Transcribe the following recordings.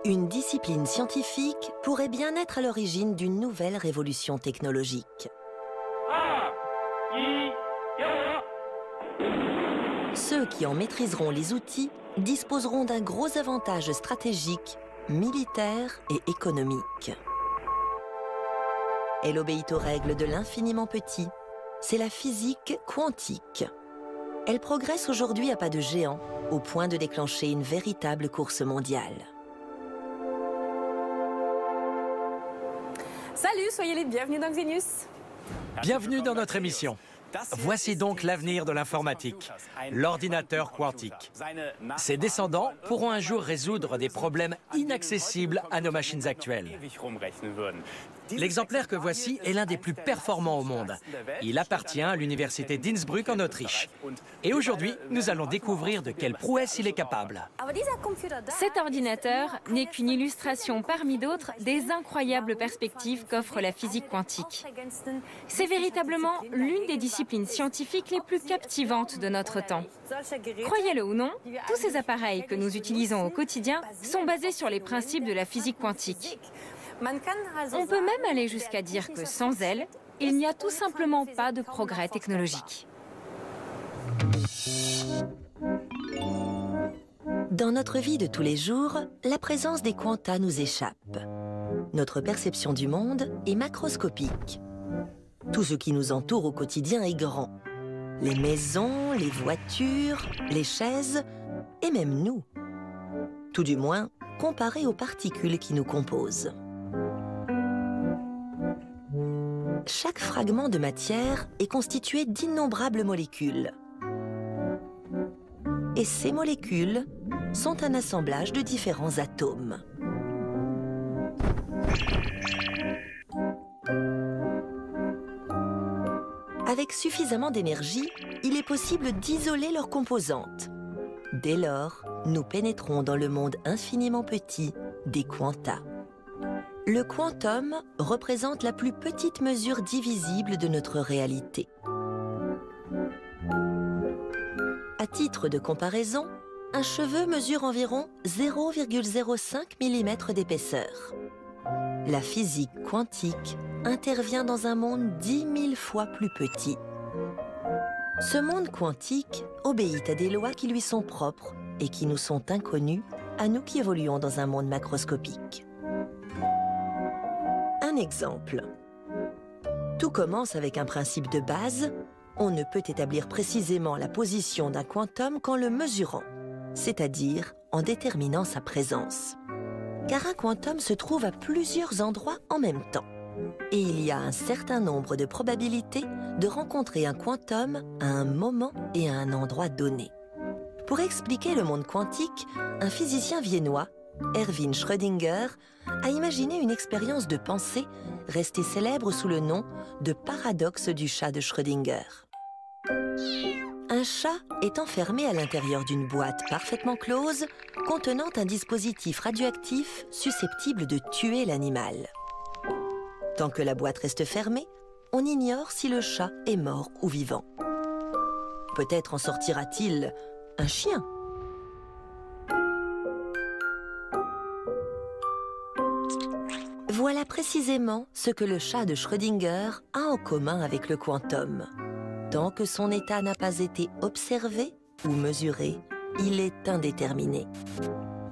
Une discipline scientifique pourrait bien être à l'origine d'une nouvelle révolution technologique. Ceux qui en maîtriseront les outils disposeront d'un gros avantage stratégique, militaire et économique. Elle obéit aux règles de l'infiniment petit. C'est la physique quantique. Elle progresse aujourd'hui à pas de géant, au point de déclencher une véritable course mondiale. Salut, soyez les bienvenus dans Xenius. Bienvenue dans notre émission. Voici donc l'avenir de l'informatique, l'ordinateur quantique. Ses descendants pourront un jour résoudre des problèmes inaccessibles à nos machines actuelles. L'exemplaire que voici est l'un des plus performants au monde. Il appartient à l'université d'Innsbruck en Autriche. Et aujourd'hui, nous allons découvrir de quelle prouesse il est capable. Cet ordinateur n'est qu'une illustration parmi d'autres des incroyables perspectives qu'offre la physique quantique. C'est véritablement l'une des disciplines scientifiques les plus captivantes de notre temps. Croyez-le ou non, tous ces appareils que nous utilisons au quotidien sont basés sur les principes de la physique quantique. On peut même aller jusqu'à dire que sans elle, il n'y a tout simplement pas de progrès technologique. Dans notre vie de tous les jours, la présence des quantas nous échappe. Notre perception du monde est macroscopique. Tout ce qui nous entoure au quotidien est grand. Les maisons, les voitures, les chaises, et même nous. Tout du moins, comparé aux particules qui nous composent. Chaque fragment de matière est constitué d'innombrables molécules. Et ces molécules sont un assemblage de différents atomes. Avec suffisamment d'énergie, il est possible d'isoler leurs composantes. Dès lors, nous pénétrons dans le monde infiniment petit des quantas. Le quantum représente la plus petite mesure divisible de notre réalité. À titre de comparaison, un cheveu mesure environ 0,05 mm d'épaisseur. La physique quantique intervient dans un monde 10 000 fois plus petit. Ce monde quantique obéit à des lois qui lui sont propres et qui nous sont inconnues à nous qui évoluons dans un monde macroscopique. Un exemple. Tout commence avec un principe de base. On ne peut établir précisément la position d'un quantum qu'en le mesurant, c'est-à-dire en déterminant sa présence. Car un quantum se trouve à plusieurs endroits en même temps. Et il y a un certain nombre de probabilités de rencontrer un quantum à un moment et à un endroit donné. Pour expliquer le monde quantique, un physicien viennois, Erwin Schrödinger, a imaginé une expérience de pensée restée célèbre sous le nom de paradoxe du chat de Schrödinger. Un chat est enfermé à l'intérieur d'une boîte parfaitement close contenant un dispositif radioactif susceptible de tuer l'animal. Tant que la boîte reste fermée, on ignore si le chat est mort ou vivant. Peut-être en sortira-t-il un chien. Voilà précisément ce que le chat de Schrödinger a en commun avec le quantum. Tant que son état n'a pas été observé ou mesuré, il est indéterminé.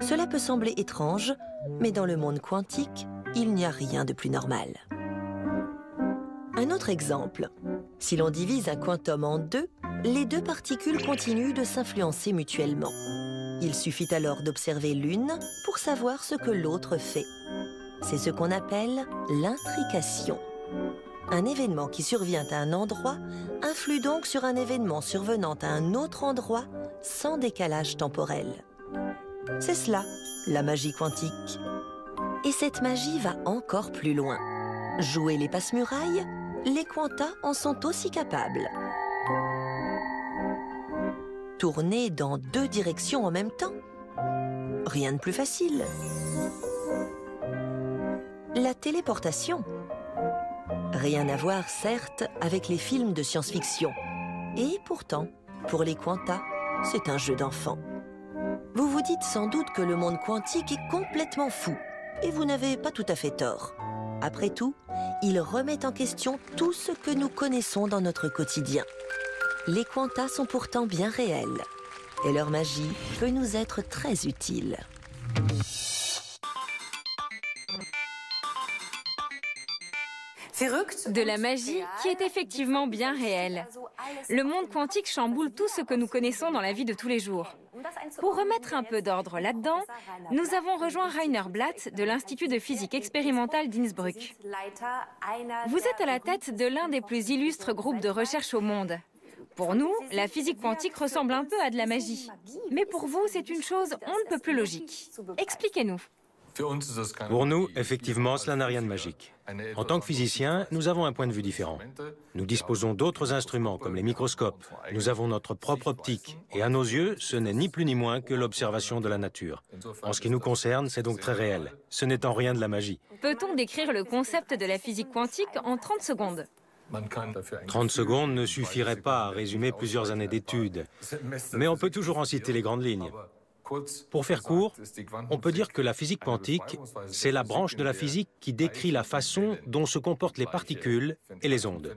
Cela peut sembler étrange, mais dans le monde quantique, il n'y a rien de plus normal. Un autre exemple. Si l'on divise un quantum en deux, les deux particules continuent de s'influencer mutuellement. Il suffit alors d'observer l'une pour savoir ce que l'autre fait. C'est ce qu'on appelle l'intrication. Un événement qui survient à un endroit influe donc sur un événement survenant à un autre endroit sans décalage temporel. C'est cela, la magie quantique. Et cette magie va encore plus loin. Jouer les passe-murailles, les quantas en sont aussi capables. Tourner dans deux directions en même temps, rien de plus facile. La téléportation. Rien à voir, certes, avec les films de science-fiction. Et pourtant, pour les quantas, c'est un jeu d'enfant. Vous vous dites sans doute que le monde quantique est complètement fou. Et vous n'avez pas tout à fait tort. Après tout, il remet en question tout ce que nous connaissons dans notre quotidien. Les quantas sont pourtant bien réels. Et leur magie peut nous être très utile. De la magie qui est effectivement bien réelle. Le monde quantique chamboule tout ce que nous connaissons dans la vie de tous les jours. Pour remettre un peu d'ordre là-dedans, nous avons rejoint Rainer Blatt de l'Institut de physique expérimentale d'Innsbruck. Vous êtes à la tête de l'un des plus illustres groupes de recherche au monde. Pour nous, la physique quantique ressemble un peu à de la magie. Mais pour vous, c'est une chose on ne peut plus logique. Expliquez-nous. Pour nous, effectivement, cela n'a rien de magique. En tant que physiciens, nous avons un point de vue différent. Nous disposons d'autres instruments, comme les microscopes. Nous avons notre propre optique. Et à nos yeux, ce n'est ni plus ni moins que l'observation de la nature. En ce qui nous concerne, c'est donc très réel. Ce n'est en rien de la magie. Peut-on décrire le concept de la physique quantique en 30 secondes? 30 secondes ne suffiraient pas à résumer plusieurs années d'études. Mais on peut toujours en citer les grandes lignes. Pour faire court, on peut dire que la physique quantique, c'est la branche de la physique qui décrit la façon dont se comportent les particules et les ondes.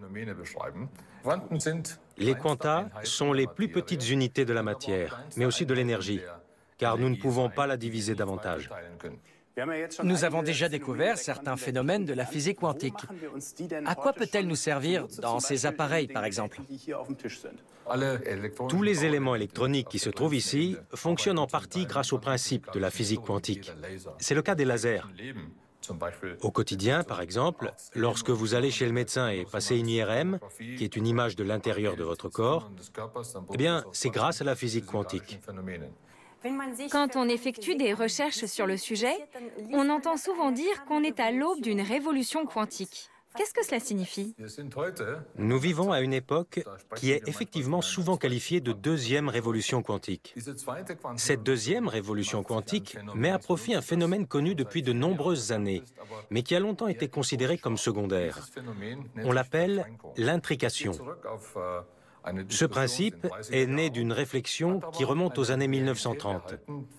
Les quantas sont les plus petites unités de la matière, mais aussi de l'énergie, car nous ne pouvons pas la diviser davantage. Nous avons déjà découvert certains phénomènes de la physique quantique. À quoi peut-elle nous servir dans ces appareils, par exemple? Tous les éléments électroniques qui se trouvent ici fonctionnent en partie grâce au principe de la physique quantique. C'est le cas des lasers. Au quotidien, par exemple, lorsque vous allez chez le médecin et passez une IRM, qui est une image de l'intérieur de votre corps, eh bien, c'est grâce à la physique quantique. Quand on effectue des recherches sur le sujet, on entend souvent dire qu'on est à l'aube d'une révolution quantique. Qu'est-ce que cela signifie? Nous vivons à une époque qui est effectivement souvent qualifiée de deuxième révolution quantique. Cette deuxième révolution quantique met à profit un phénomène connu depuis de nombreuses années, mais qui a longtemps été considéré comme secondaire. On l'appelle l'intrication. Ce principe est né d'une réflexion qui remonte aux années 1930,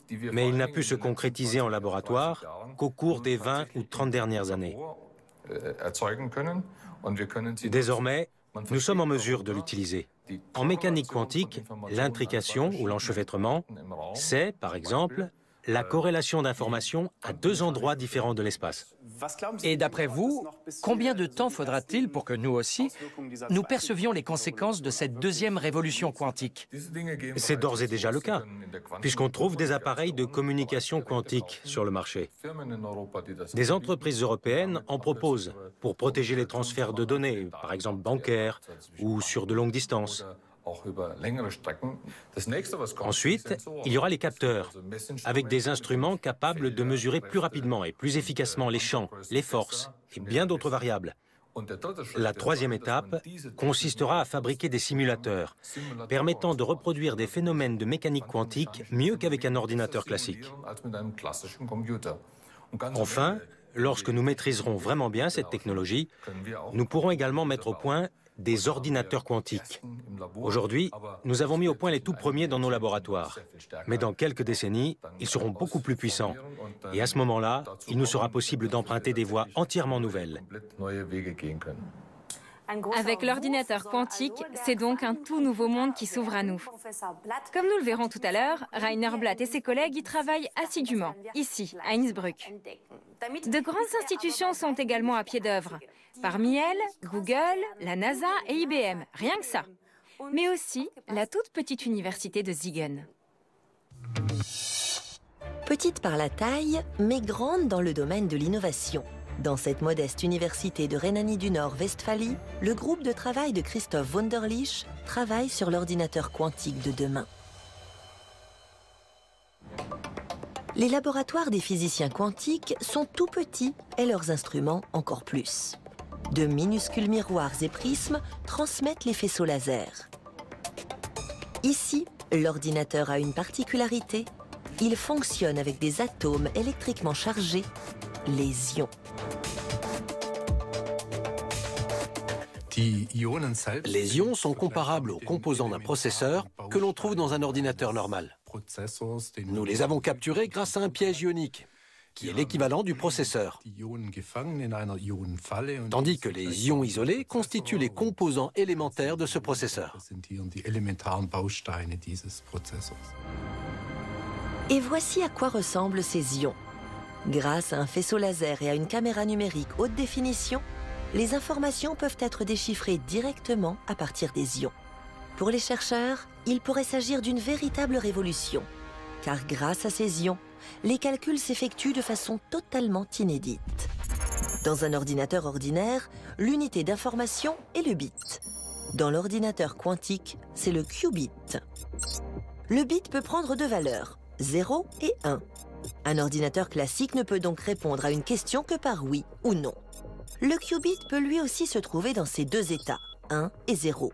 mais il n'a pu se concrétiser en laboratoire qu'au cours des 20 ou 30 dernières années. Désormais, nous sommes en mesure de l'utiliser. En mécanique quantique, l'intrication ou l'enchevêtrement, c'est, par exemple, la corrélation d'informations à deux endroits différents de l'espace. Et d'après vous, combien de temps faudra-t-il pour que nous aussi, nous percevions les conséquences de cette deuxième révolution quantique? C'est d'ores et déjà le cas, puisqu'on trouve des appareils de communication quantique sur le marché. Des entreprises européennes en proposent pour protéger les transferts de données, par exemple bancaires ou sur de longues distances. Ensuite, il y aura les capteurs, avec des instruments capables de mesurer plus rapidement et plus efficacement les champs, les forces et bien d'autres variables. La troisième étape consistera à fabriquer des simulateurs, permettant de reproduire des phénomènes de mécanique quantique mieux qu'avec un ordinateur classique. Enfin, lorsque nous maîtriserons vraiment bien cette technologie, nous pourrons également mettre au point des ordinateurs quantiques. Aujourd'hui, nous avons mis au point les tout premiers dans nos laboratoires. Mais dans quelques décennies, ils seront beaucoup plus puissants. Et à ce moment-là, il nous sera possible d'emprunter des voies entièrement nouvelles. Avec l'ordinateur quantique, c'est donc un tout nouveau monde qui s'ouvre à nous. Comme nous le verrons tout à l'heure, Rainer Blatt et ses collègues y travaillent assidûment, ici, à Innsbruck. De grandes institutions sont également à pied d'œuvre. Parmi elles, Google, la NASA et IBM, rien que ça. Mais aussi la toute petite université de Siegen. Petite par la taille, mais grande dans le domaine de l'innovation. Dans cette modeste université de Rhénanie du Nord-Westphalie, le groupe de travail de Christoph Wunderlich travaille sur l'ordinateur quantique de demain. Les laboratoires des physiciens quantiques sont tout petits et leurs instruments encore plus. De minuscules miroirs et prismes transmettent les faisceaux laser. Ici, l'ordinateur a une particularité. Il fonctionne avec des atomes électriquement chargés, les ions. Les ions sont comparables aux composants d'un processeur que l'on trouve dans un ordinateur normal. Nous les avons capturés grâce à un piège ionique, qui est l'équivalent du processeur, tandis que les ions isolés constituent les composants élémentaires de ce processeur. Et voici à quoi ressemblent ces ions. Grâce à un faisceau laser et à une caméra numérique haute définition, les informations peuvent être déchiffrées directement à partir des ions. Pour les chercheurs, il pourrait s'agir d'une véritable révolution, car grâce à ces ions, les calculs s'effectuent de façon totalement inédite. Dans un ordinateur ordinaire, l'unité d'information est le bit. Dans l'ordinateur quantique, c'est le qubit. Le bit peut prendre deux valeurs, 0 et 1. Un ordinateur classique ne peut donc répondre à une question que par oui ou non. Le qubit peut lui aussi se trouver dans ces deux états, 1 et 0.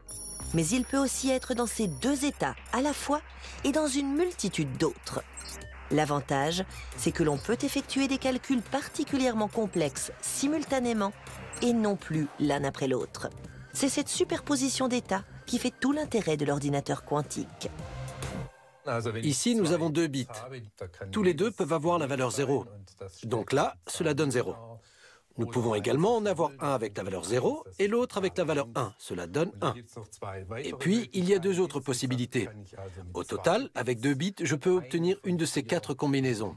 Mais il peut aussi être dans ces deux états à la fois et dans une multitude d'autres. L'avantage, c'est que l'on peut effectuer des calculs particulièrement complexes simultanément et non plus l'un après l'autre. C'est cette superposition d'états qui fait tout l'intérêt de l'ordinateur quantique. Ici, nous avons deux bits. Tous les deux peuvent avoir la valeur 0. Donc là, cela donne 0. Nous pouvons également en avoir un avec la valeur 0 et l'autre avec la valeur 1. Cela donne 1. Et puis, il y a deux autres possibilités. Au total, avec 2 bits, je peux obtenir une de ces 4 combinaisons.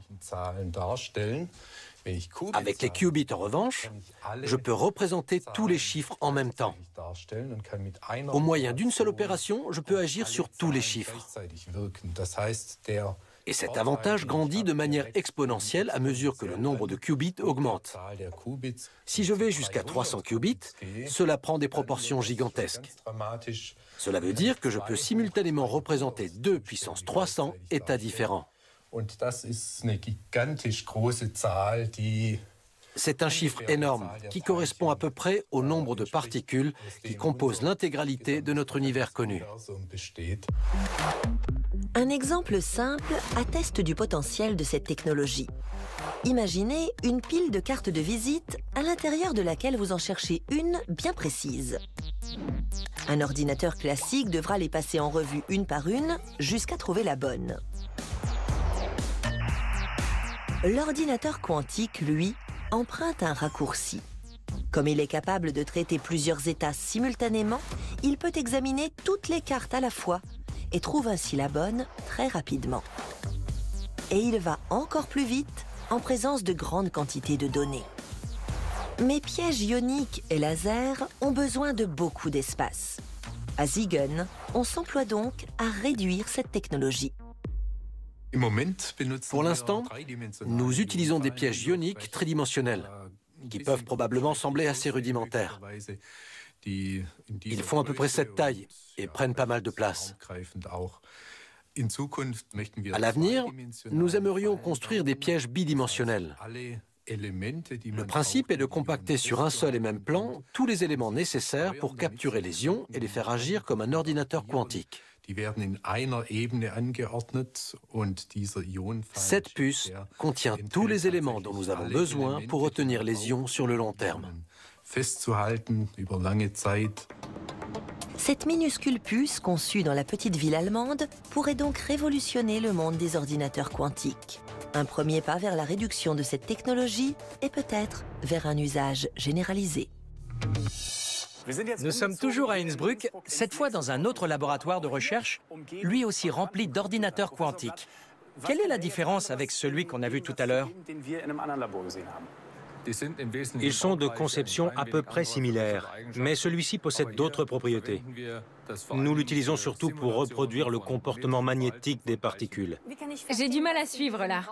Avec les qubits, en revanche, je peux représenter tous les chiffres en même temps. Au moyen d'une seule opération, je peux agir sur tous les chiffres. Et cet avantage grandit de manière exponentielle à mesure que le nombre de qubits augmente. Si je vais jusqu'à 300 qubits, cela prend des proportions gigantesques. Cela veut dire que je peux simultanément représenter 2 puissance 300 états différents. C'est un chiffre énorme qui correspond à peu près au nombre de particules qui composent l'intégralité de notre univers connu. Un exemple simple atteste du potentiel de cette technologie. Imaginez une pile de cartes de visite à l'intérieur de laquelle vous en cherchez une bien précise. Un ordinateur classique devra les passer en revue une par une jusqu'à trouver la bonne. L'ordinateur quantique, lui, emprunte un raccourci. Comme il est capable de traiter plusieurs états simultanément, il peut examiner toutes les cartes à la fois et trouve ainsi la bonne très rapidement. Et il va encore plus vite en présence de grandes quantités de données. Mais pièges ioniques et lasers ont besoin de beaucoup d'espace. À Siegen, on s'emploie donc à réduire cette technologie. Pour l'instant, nous utilisons des pièges ioniques tridimensionnels, qui peuvent probablement sembler assez rudimentaires. Ils font à peu près cette taille et prennent pas mal de place. À l'avenir, nous aimerions construire des pièges bidimensionnels. Le principe est de compacter sur un seul et même plan tous les éléments nécessaires pour capturer les ions et les faire agir comme un ordinateur quantique. Cette puce contient tous les éléments dont nous avons besoin pour retenir les ions sur le long terme. Cette minuscule puce conçue dans la petite ville allemande pourrait donc révolutionner le monde des ordinateurs quantiques. Un premier pas vers la réduction de cette technologie et peut-être vers un usage généralisé. Nous sommes toujours à Innsbruck, cette fois dans un autre laboratoire de recherche, lui aussi rempli d'ordinateurs quantiques. Quelle est la différence avec celui qu'on a vu tout à l'heure? Ils sont de conception à peu près similaire, mais celui-ci possède d'autres propriétés. Nous l'utilisons surtout pour reproduire le comportement magnétique des particules. J'ai du mal à suivre là.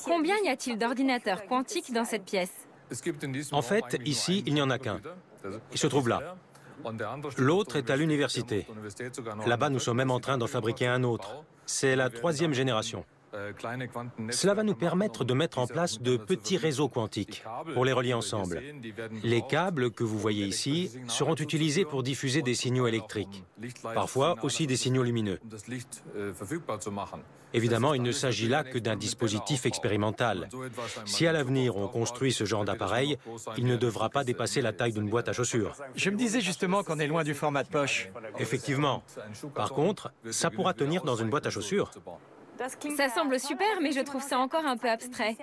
Combien y a-t-il d'ordinateurs quantiques dans cette pièce? En fait, ici, il n'y en a qu'un. Il se trouve là. L'autre est à l'université. Là-bas, nous sommes même en train d'en fabriquer un autre. C'est la 3e génération. Cela va nous permettre de mettre en place de petits réseaux quantiques pour les relier ensemble. Les câbles que vous voyez ici seront utilisés pour diffuser des signaux électriques, parfois aussi des signaux lumineux. Évidemment, il ne s'agit là que d'un dispositif expérimental. Si à l'avenir on construit ce genre d'appareil, il ne devra pas dépasser la taille d'une boîte à chaussures. Je me disais justement qu'on est loin du format de poche. Effectivement. Par contre, ça pourra tenir dans une boîte à chaussures. Ça semble super, mais je trouve ça encore un peu abstrait.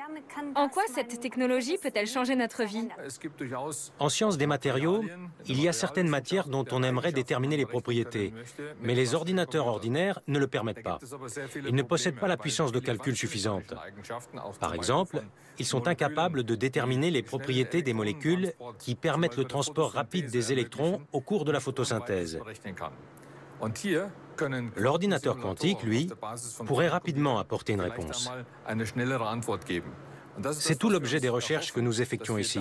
En quoi cette technologie peut-elle changer notre vie? En sciences des matériaux, il y a certaines matières dont on aimerait déterminer les propriétés, mais les ordinateurs ordinaires ne le permettent pas. Ils ne possèdent pas la puissance de calcul suffisante. Par exemple, ils sont incapables de déterminer les propriétés des molécules qui permettent le transport rapide des électrons au cours de la photosynthèse. L'ordinateur quantique, lui, pourrait rapidement apporter une réponse. C'est tout l'objet des recherches que nous effectuons ici.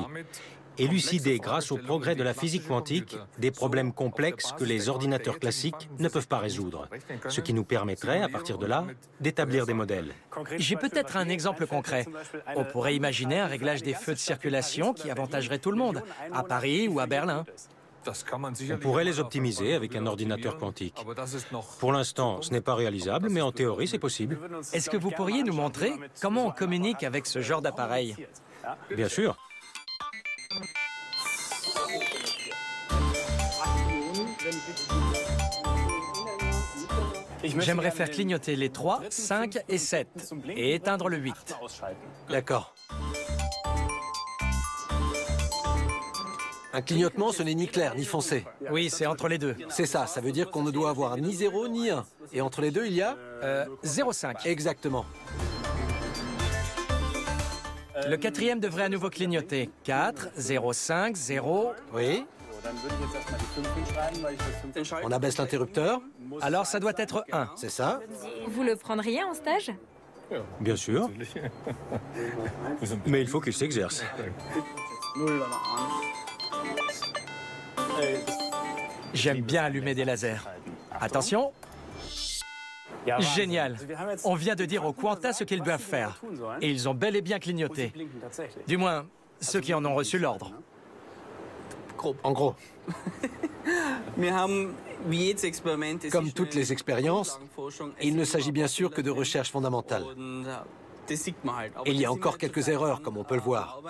Élucider, grâce au progrès de la physique quantique, des problèmes complexes que les ordinateurs classiques ne peuvent pas résoudre, ce qui nous permettrait, à partir de là, d'établir des modèles. J'ai peut-être un exemple concret. On pourrait imaginer un réglage des feux de circulation qui avantagerait tout le monde, à Paris ou à Berlin. On pourrait les optimiser avec un ordinateur quantique. Pour l'instant, ce n'est pas réalisable, mais en théorie, c'est possible. Est-ce que vous pourriez nous montrer comment on communique avec ce genre d'appareil? Bien sûr. J'aimerais faire clignoter les 3, 5 et 7 et éteindre le 8. D'accord. Un clignotement, ce n'est ni clair ni foncé. Oui, c'est entre les deux. C'est ça, ça veut dire qu'on ne doit avoir ni 0 ni 1. Et entre les deux, il y a 0,5. Exactement. Le quatrième devrait à nouveau clignoter. 4, 0, 5, 0. Oui. On abaisse l'interrupteur. Alors ça doit être 1. C'est ça. Vous le prendriez en stage? Bien sûr. Mais il faut qu'il s'exerce. J'aime bien allumer des lasers. Attention. Génial. On vient de dire aux Quanta ce qu'ils doivent faire. Et ils ont bel et bien clignoté. Du moins, ceux qui en ont reçu l'ordre. En gros. Comme toutes les expériences, il ne s'agit bien sûr que de recherche fondamentale. Il y a encore quelques erreurs, comme on peut le voir.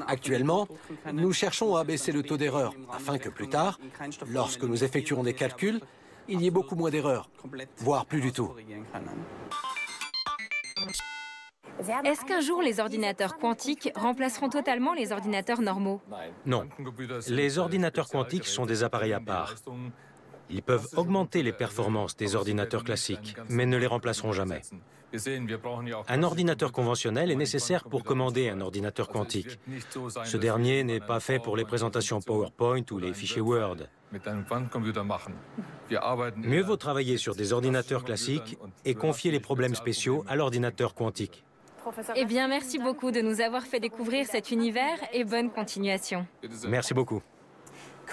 Actuellement, nous cherchons à abaisser le taux d'erreur, afin que plus tard, lorsque nous effectuerons des calculs, il y ait beaucoup moins d'erreurs, voire plus du tout. Est-ce qu'un jour les ordinateurs quantiques remplaceront totalement les ordinateurs normaux? Non. Les ordinateurs quantiques sont des appareils à part. Ils peuvent augmenter les performances des ordinateurs classiques, mais ne les remplaceront jamais. Un ordinateur conventionnel est nécessaire pour commander un ordinateur quantique. Ce dernier n'est pas fait pour les présentations PowerPoint ou les fichiers Word. Mieux vaut travailler sur des ordinateurs classiques et confier les problèmes spéciaux à l'ordinateur quantique. Eh bien, merci beaucoup de nous avoir fait découvrir cet univers et bonne continuation. Merci beaucoup.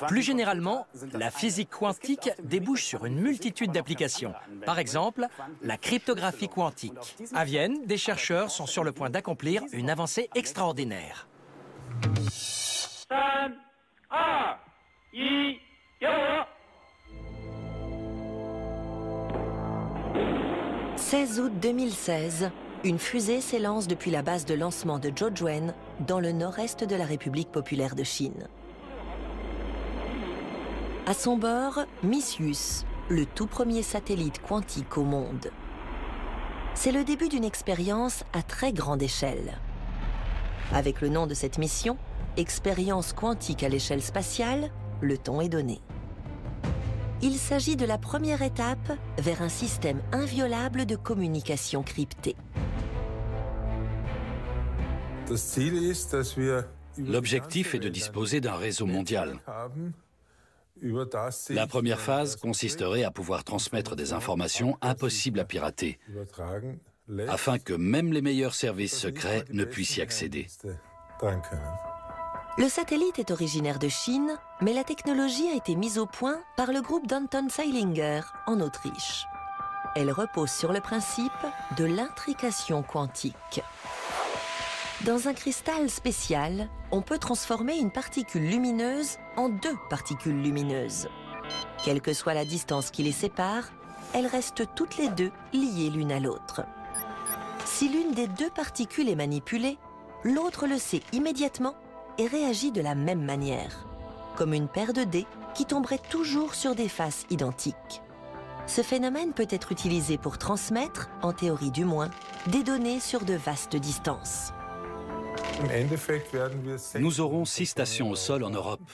Plus généralement, la physique quantique débouche sur une multitude d'applications. Par exemple, la cryptographie quantique. À Vienne, des chercheurs sont sur le point d'accomplir une avancée extraordinaire. 3, 2, 1, go! 16 août 2016, une fusée s'élance depuis la base de lancement de Jiuzhuan dans le nord-est de la République populaire de Chine. À son bord, Missius, le tout premier satellite quantique au monde. C'est le début d'une expérience à très grande échelle. Avec le nom de cette mission, Expérience quantique à l'échelle spatiale, le ton est donné. Il s'agit de la première étape vers un système inviolable de communication cryptée. L'objectif est de disposer d'un réseau mondial. La première phase consisterait à pouvoir transmettre des informations impossibles à pirater, afin que même les meilleurs services secrets ne puissent y accéder. Le satellite est originaire de Chine, mais la technologie a été mise au point par le groupe d'Anton Zeilinger en Autriche. Elle repose sur le principe de l'intrication quantique. Dans un cristal spécial, on peut transformer une particule lumineuse en deux particules lumineuses. Quelle que soit la distance qui les sépare, elles restent toutes les deux liées l'une à l'autre. Si l'une des deux particules est manipulée, l'autre le sait immédiatement et réagit de la même manière, comme une paire de dés qui tomberait toujours sur des faces identiques. Ce phénomène peut être utilisé pour transmettre, en théorie du moins, des données sur de vastes distances. Nous aurons 6 stations au sol en Europe.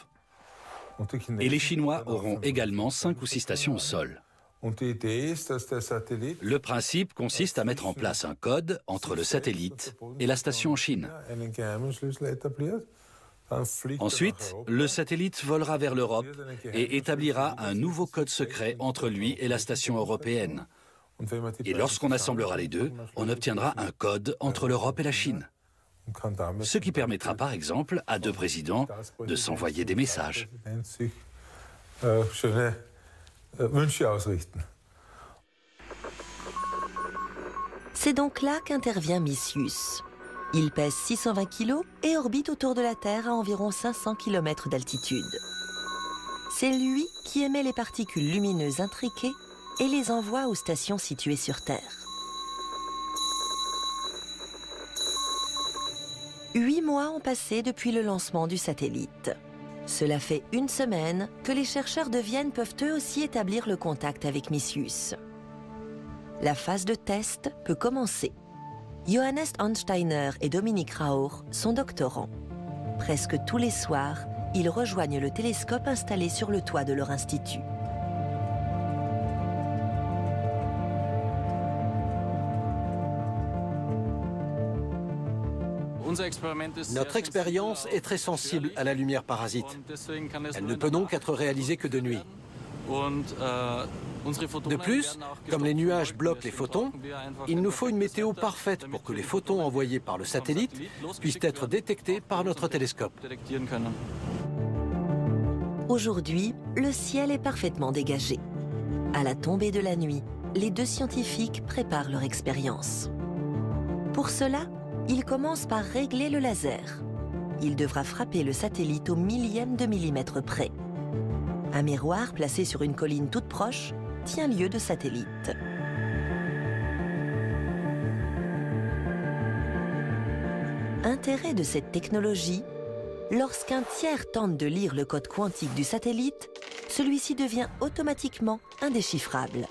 Et les Chinois auront également 5 ou 6 stations au sol. Le principe consiste à mettre en place un code entre le satellite et la station en Chine. Ensuite, le satellite volera vers l'Europe et établira un nouveau code secret entre lui et la station européenne. Et lorsqu'on assemblera les deux, on obtiendra un code entre l'Europe et la Chine. Ce qui permettra par exemple à 2 présidents de s'envoyer des messages. C'est donc là qu'intervient Micius. Il pèse 620 kg et orbite autour de la Terre à environ 500 km d'altitude. C'est lui qui émet les particules lumineuses intriquées et les envoie aux stations situées sur Terre. 8 mois ont passé depuis le lancement du satellite. Cela fait 1 semaine que les chercheurs de Vienne peuvent eux aussi établir le contact avec Micius. La phase de test peut commencer. Johannes Hornsteiner et Dominique Rauch sont doctorants. Presque tous les soirs, ils rejoignent le télescope installé sur le toit de leur institut. Notre expérience est très sensible à la lumière parasite. Elle ne peut donc être réalisée que de nuit. De plus, comme les nuages bloquent les photons, il nous faut une météo parfaite pour que les photons envoyés par le satellite puissent être détectés par notre télescope. Aujourd'hui, le ciel est parfaitement dégagé. À la tombée de la nuit, les 2 scientifiques préparent leur expérience. Pour cela, ils commencent par régler le laser. Il devra frapper le satellite au millième de millimètre près. Un miroir placé sur une colline toute proche tient lieu de satellite. Intérêt de cette technologie, lorsqu'un tiers tente de lire le code quantique du satellite, celui-ci devient automatiquement indéchiffrable.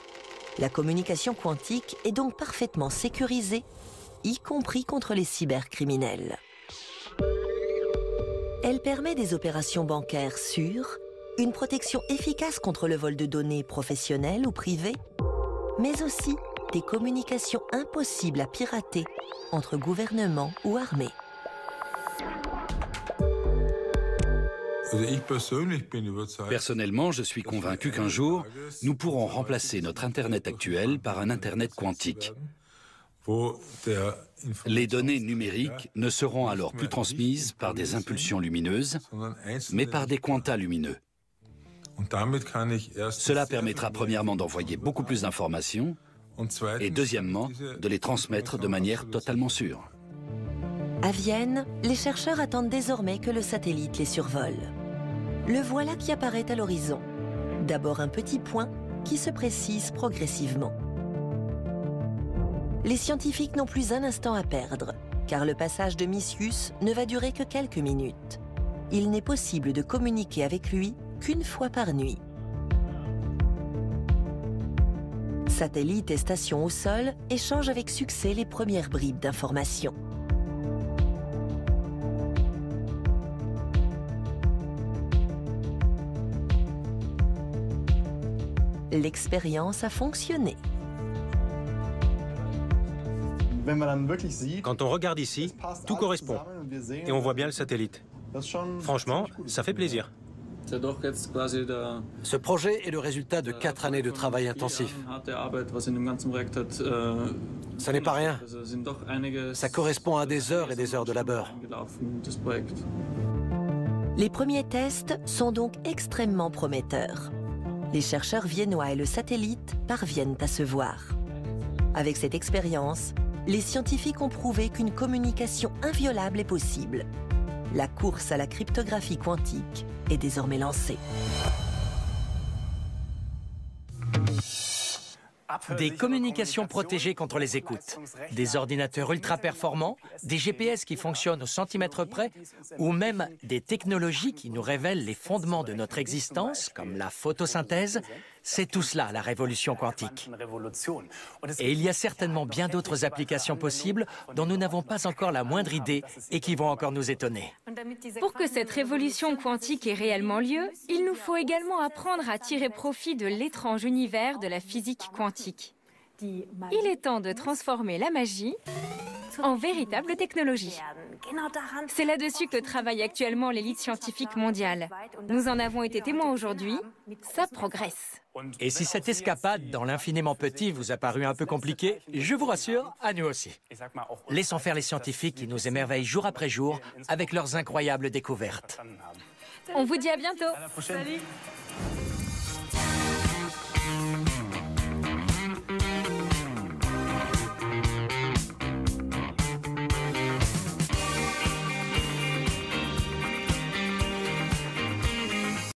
La communication quantique est donc parfaitement sécurisée, y compris contre les cybercriminels. Elle permet des opérations bancaires sûres, une protection efficace contre le vol de données professionnelles ou privées, mais aussi des communications impossibles à pirater entre gouvernements ou armées. Personnellement, je suis convaincu qu'un jour, nous pourrons remplacer notre Internet actuel par un Internet quantique. Les données numériques ne seront alors plus transmises par des impulsions lumineuses, mais par des quantas lumineux. Cela permettra premièrement d'envoyer beaucoup plus d'informations et deuxièmement de les transmettre de manière totalement sûre. À Vienne, les chercheurs attendent désormais que le satellite les survole. Le voilà qui apparaît à l'horizon. D'abord un petit point qui se précise progressivement. Les scientifiques n'ont plus un instant à perdre, car le passage de Micius ne va durer que quelques minutes. Il n'est possible de communiquer avec lui qu'une fois par nuit. Satellites et stations au sol échangent avec succès les premières bribes d'informations. L'expérience a fonctionné. Quand on regarde ici, tout correspond. Et on voit bien le satellite. Franchement, ça fait plaisir. Ce projet est le résultat de 4 années de travail intensif. Ça n'est pas rien. Ça correspond à des heures et des heures de labeur. Les premiers tests sont donc extrêmement prometteurs. Les chercheurs viennois et le satellite parviennent à se voir. Avec cette expérience, les scientifiques ont prouvé qu'une communication inviolable est possible. La course à la cryptographie quantique est désormais lancée. Des communications protégées contre les écoutes, des ordinateurs ultra performants, des GPS qui fonctionnent au centimètre près, ou même des technologies qui nous révèlent les fondements de notre existence, comme la photosynthèse, C'est tout cela, la révolution quantique. Et il y a certainement bien d'autres applications possibles dont nous n'avons pas encore la moindre idée et qui vont encore nous étonner. Pour que cette révolution quantique ait réellement lieu, il nous faut également apprendre à tirer profit de l'étrange univers de la physique quantique. Il est temps de transformer la magie en véritable technologie. C'est là-dessus que travaille actuellement l'élite scientifique mondiale. Nous en avons été témoins aujourd'hui, ça progresse. Et si cette escapade dans l'infiniment petit vous a paru un peu compliquée, je vous rassure, à nous aussi. Laissons faire les scientifiques qui nous émerveillent jour après jour avec leurs incroyables découvertes. On vous dit à bientôt. Salut.